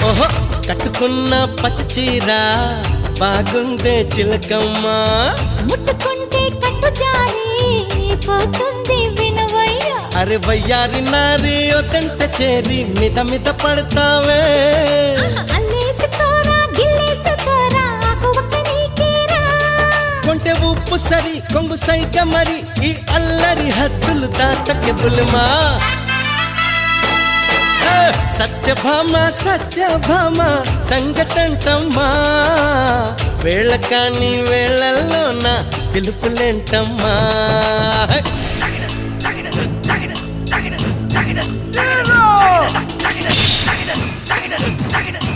ఓహో కట్టుకున్న పచ్చ చీర బాగుందే చిలకమ్మ ముట్టుకుంటే కట్టు జారి పోతుంది వినవయ్య అరే వయ్యారి నారి ఒదంట చేరి మిద మిద పడతావే అల్లేసుకోరా గిల్లేసుకోరా ఆకువక్క నీకేరా కొంటె ఉప్పు సరి కొంగు సైగ మరి ఈ అల్లరి హద్దులు దాటకే బుల్మా సత్యభామ సత్యభామ సంగతంటమ్మా వేళ కాని వేళల్లోన పిలుపులేంటమ్మా Tagina.